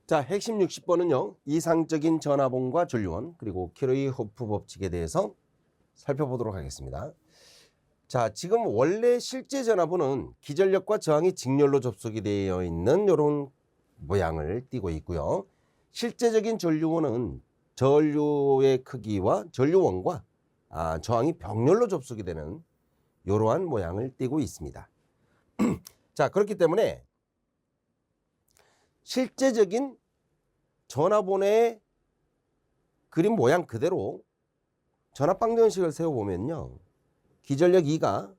자, 핵심 60번은요. 이상적인 전화봉과 전류원 그리고 키르이호프 법칙에 대해서 살펴보도록 하겠습니다. 자, 지금 원래 실제 전화봉은 기전력과 저항이 직렬로 접속이 되어 있는 이런 모양을 띠고 있고요. 실제적인 전류원은 전류의 크기와 전류원과 저항이 병렬로 접속이 되는 이러한 모양을 띠고 있습니다. 자, 그렇기 때문에 실제적인 전화본의 그림 모양 그대로 전압방정식을 세워보면요. 기전력 2가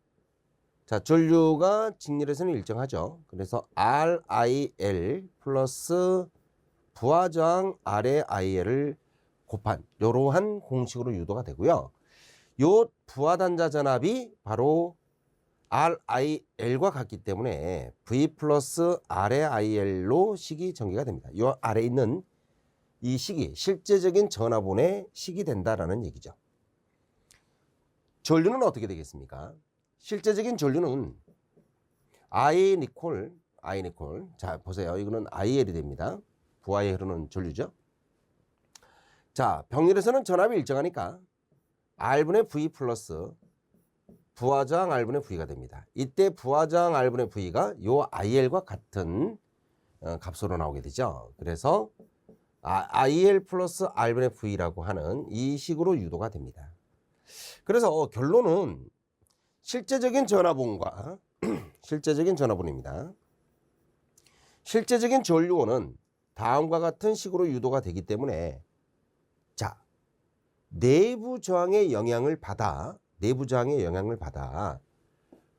전류가 직렬에서는 일정하죠. 그래서 RIL 플러스 부하저항 RAIL을 곱한 이러한 공식으로 유도가 되고요. 요 부하단자 전압이 바로 RIL과 같기 때문에 V 플러스 RAIL로 식이 전개가 됩니다. 이 아래에 있는 이 식이 실제적인 전화본의 식이 된다라는 얘기죠. 전류는 어떻게 되겠습니까? 실제적인 전류는 I니콜. 자, 보세요. 이거는 IL이 됩니다. 부하에 흐르는 전류죠. 자, 병렬에서는 전압이 일정하니까 R분의 V 플러스 부하저항 R분의 V가 됩니다. 이때 부하저항 R분의 V가 요 IL과 같은 값으로 나오게 되죠. 그래서 IL 플러스 R분의 V라고 하는 이 식으로 유도가 됩니다. 그래서 결론은 실제적인 전화본과 실제적인 전화본입니다. 실제적인 전류원은 다음과 같은 식으로 유도가 되기 때문에 자, 내부 저항의 영향을 받아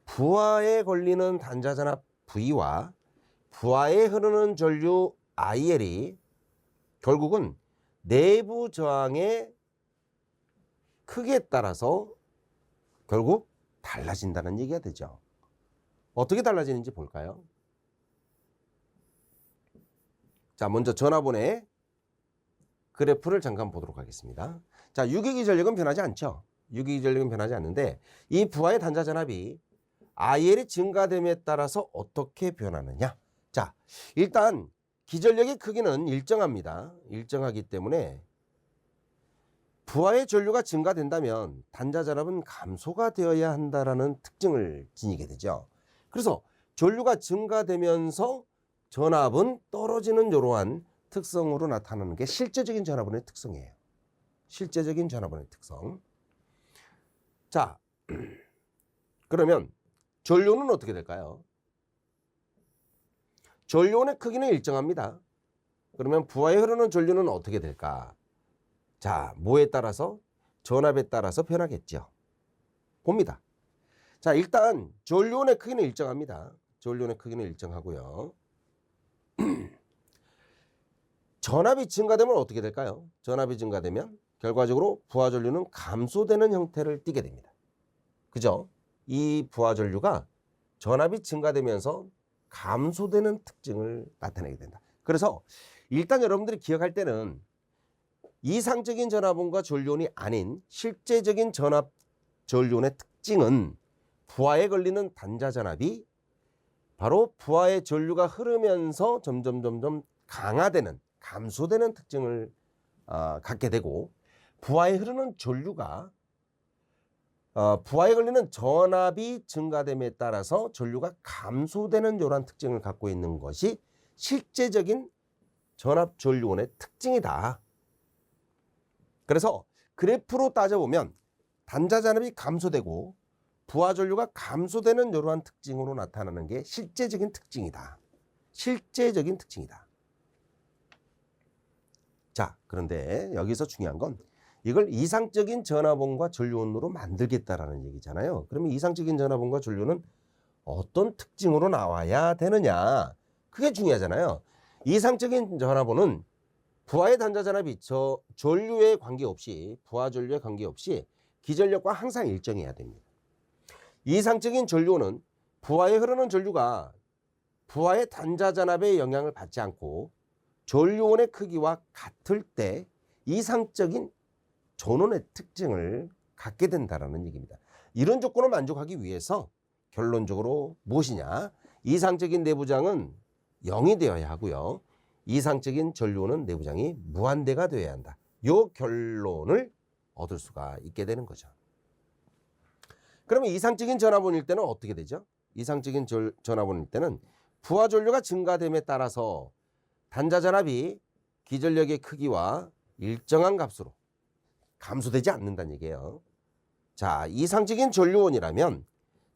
부하에 걸리는 단자 전압 V와 부하에 흐르는 전류 IL이 결국은 내부 저항의 크기에 따라서 결국 달라진다는 얘기가 되죠. 어떻게 달라지는지 볼까요? 자, 먼저 전화본의 그래프를 잠깐 보도록 하겠습니다. 자, 유기기 전력은 변하지 않죠. 유기기 전력은 변하지 않는데 이 부하의 단자 전압이 IL이 증가됨에 따라서 어떻게 변하느냐. 자, 일단 기전력의 크기는 일정합니다. 일정하기 때문에 부하의 전류가 증가된다면 단자 전압은 감소가 되어야 한다라는 특징을 지니게 되죠. 그래서 전류가 증가되면서 전압은 떨어지는 이러한 특성으로 나타나는 게 실제적인 전화본의 특성이에요. 실제적인 전화본의 특성. 자, 그러면 전류는 어떻게 될까요? 전류원의 크기는 일정합니다. 그러면 부하에 흐르는 전류는 어떻게 될까? 자, 뭐에 따라서? 전압에 따라서 변하겠죠. 봅니다. 자, 일단 전류원의 크기는 일정합니다. 전류원의 크기는 일정하고요. 전압이 증가되면 어떻게 될까요? 전압이 증가되면 결과적으로 부하 전류는 감소되는 형태를 띠게 됩니다. 그죠? 이 부하 전류가 전압이 증가되면서 감소되는 특징을 나타내게 된다. 그래서 일단 여러분들이 기억할 때는 이상적인 전화본과 전류원이 아닌 실제적인 전압 전류원의 특징은 부하에 걸리는 단자 전압이 바로 부하의 전류가 흐르면서 점점 강화되는 감소되는 특징을 갖게 되고 부하에 흐르는 전류가 부하에 걸리는 전압이 증가됨에 따라서 전류가 감소되는 이러한 특징을 갖고 있는 것이 실제적인 전압 전류원의 특징이다. 그래서 그래프로 따져보면 단자 전압이 감소되고 부하 전류가 감소되는 이러한 특징으로 나타나는 게 실제적인 특징이다. 실제적인 특징이다. 자, 그런데 여기서 중요한 건 이걸 이상적인 전화본과 전류원으로 만들겠다라는 얘기잖아요. 그러면 이상적인 전화본과 전류는 어떤 특징으로 나와야 되느냐? 그게 중요하잖아요. 이상적인 전화본은 부하의 단자 전압이 전류에 관계없이 부하 전류에 관계없이 기전력과 항상 일정해야 됩니다. 이상적인 전류원은 부하에 흐르는 전류가 부하의 단자 전압의 영향을 받지 않고 전류원의 크기와 같을 때 이상적인 전원의 특징을 갖게 된다는 얘기입니다. 이런 조건을 만족하기 위해서 결론적으로 무엇이냐? 이상적인 내부장은 0이 되어야 하고요. 이상적인 전류원은 내부장이 무한대가 되어야 한다. 요 결론을 얻을 수가 있게 되는 거죠. 그러면 이상적인 전압원일 때는 어떻게 되죠? 이상적인 전압원일 때는 부하 전류가 증가됨에 따라서 단자 전압이 기전력의 크기와 일정한 값으로 감소되지 않는다는 얘기예요. 자, 이상적인 전류원이라면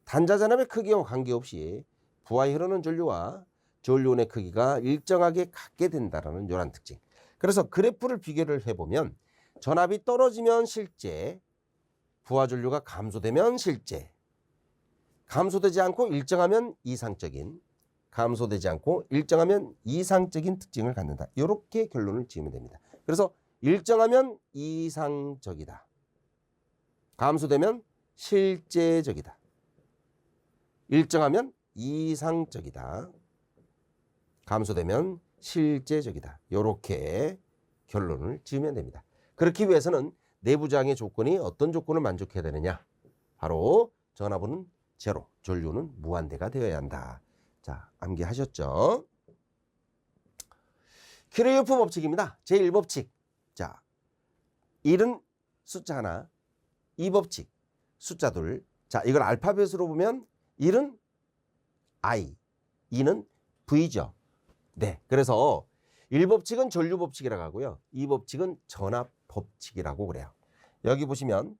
단자 전압의 크기와 관계없이 부하에 흐르는 전류와 전류원의 크기가 일정하게 같게 된다는 이런 특징. 그래서 그래프를 비교를 해보면 전압이 떨어지면 실제, 부하 전류가 감소되면 실제, 감소되지 않고 일정하면 이상적인, 감소되지 않고 일정하면 이상적인 특징을 갖는다. 이렇게 결론을 지으면 됩니다. 그래서 일정하면 이상적이다. 감소되면 실제적이다. 일정하면 이상적이다. 감소되면 실제적이다. 이렇게 결론을 지으면 됩니다. 그렇기 위해서는 내부장의 조건이 어떤 조건을 만족해야 되느냐? 바로 전압은 제로, 전류는 무한대가 되어야 한다. 자, 암기하셨죠? 키르요프 법칙입니다. 제1법칙. 자, 1은 숫자 하나, 2법칙 숫자 둘. 자, 이걸 알파벳으로 보면 1은 I, 2는 V죠. 네, 그래서 1법칙은 전류법칙이라고 하고요. 2법칙은 전압법칙이라고 그래요. 여기 보시면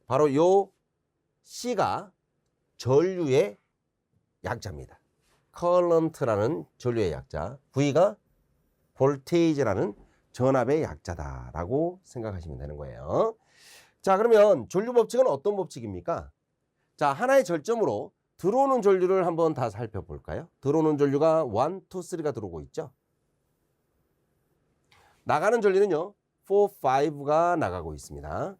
바로 요 C가 전류의 약자입니다. current라는 전류의 약자, V가 voltage라는 전압의 약자다라고 생각하시면 되는 거예요. 자, 그러면 전류법칙은 어떤 법칙입니까? 자, 하나의 절점으로 들어오는 전류를 한번 다 살펴볼까요? 들어오는 전류가 1, 2, 3가 들어오고 있죠. 나가는 전류는요, 4, 5가 나가고 있습니다.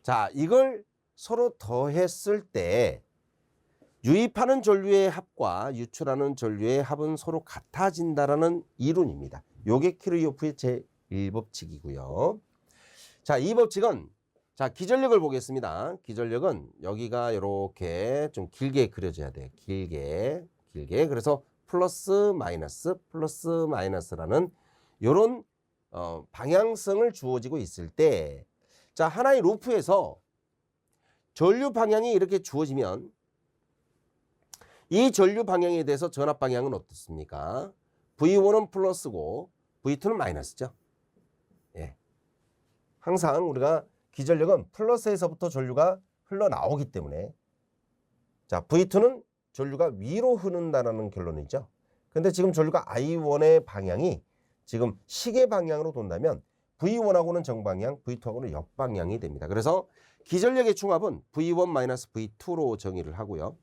자, 이걸 서로 더했을 때 유입하는 전류의 합과 유출하는 전류의 합은 서로 같아진다라는 이론입니다. 요게 키르요프의 제1법칙이고요. 자, 이 법칙은 자, 기전력을 보겠습니다. 기전력은 여기가 이렇게 좀 길게 그려져야 돼요. 길게. 그래서 플러스 마이너스라는 이런 방향성을 주어지고 있을 때, 자, 하나의 루프에서 전류 방향이 이렇게 주어지면 이 전류 방향에 대해서 전압 방향은 어떻습니까? V1은 플러스고 V2는 마이너스죠. 예. 항상 우리가 기전력은 플러스에서부터 전류가 흘러나오기 때문에, 자, V2는 전류가 위로 흐른다는 결론이죠. 근데 지금 전류가 I1의 방향이 지금 시계 방향으로 돈다면 V1하고는 정방향, V2하고는 역방향이 됩니다. 그래서 기전력의 충합은 V1-V2로 정의를 하고요.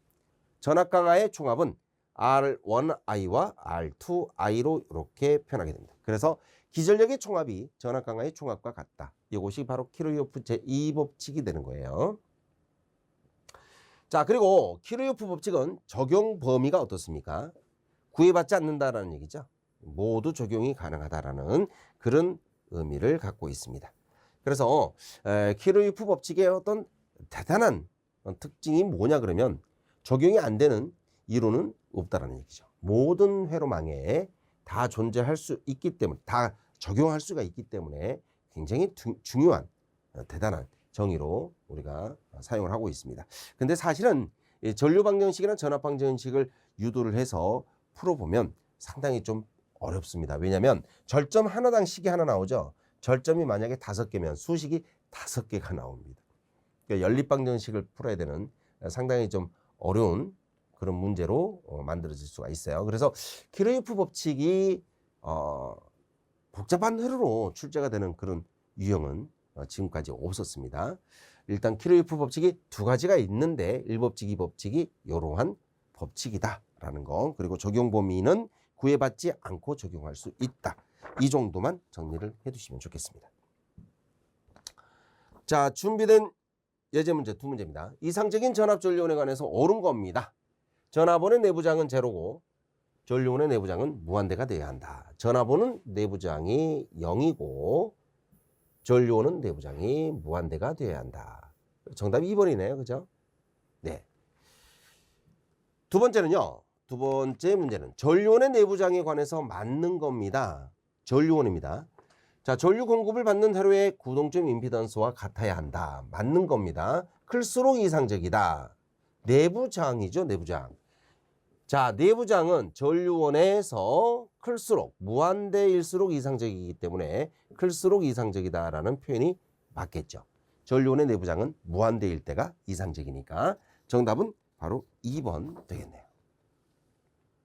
전압 강하의 충합은 R1i와 R2i로 이렇게 표현하게 됩니다. 그래서 기전력의 총합이 전압 강하의 총합과 같다. 이것이 바로 키르요프 제2법칙이 되는 거예요. 자, 그리고 키르요프 법칙은 적용 범위가 어떻습니까? 구애받지 않는다라는 얘기죠. 모두 적용이 가능하다라는 그런 의미를 갖고 있습니다. 그래서 키르요프 법칙의 어떤 대단한 특징이 뭐냐 그러면 적용이 안 되는 이론은 없다라는 얘기죠. 모든 회로망에 다 존재할 수 있기 때문에, 다 적용할 수가 있기 때문에 굉장히 중요한 대단한 정의로 우리가 사용을 하고 있습니다. 근데 사실은 전류방정식이나 전압방정식을 유도를 해서 풀어보면 상당히 좀 어렵습니다. 왜냐하면 절점 하나당 식이 하나 나오죠. 절점이 만약에 5개면 수식이 5개가 나옵니다. 그러니까 연립방정식을 풀어야 되는 상당히 좀 어려운 그런 문제로 만들어질 수가 있어요. 그래서 키르요프 법칙이 복잡한 흐름으로 출제가 되는 그런 유형은 지금까지 없었습니다. 일단 키르요프 법칙이 두 가지가 있는데 1법칙, 2법칙이 이러한 법칙이다라는 거, 그리고 적용 범위는 구애받지 않고 적용할 수 있다. 이 정도만 정리를 해두시면 좋겠습니다. 자, 준비된 예제 문제 2문제입니다. 이상적인 전압 전류원에 관해서 옳은 겁니다. 전압원의 내부장은 제로고 전류원의 내부장은 무한대가 되어야 한다. 전압원은 내부장이 0이고 전류원은 내부장이 무한대가 되어야 한다. 정답이 2번이네요. 그죠? 네. 두 번째는요. 두 번째 문제는 전류원의 내부장에 관해서 맞는 겁니다. 전류원입니다. 자, 전류 공급을 받는 회로의 구동점 임피던스와 같아야 한다. 맞는 겁니다. 클수록 이상적이다. 내부장이죠, 내부장. 자, 내부장은 전류원에서 클수록, 무한대일수록 이상적이기 때문에 클수록 이상적이다라는 표현이 맞겠죠. 전류원의 내부장은 무한대일 때가 이상적이니까 정답은 바로 2번 되겠네요.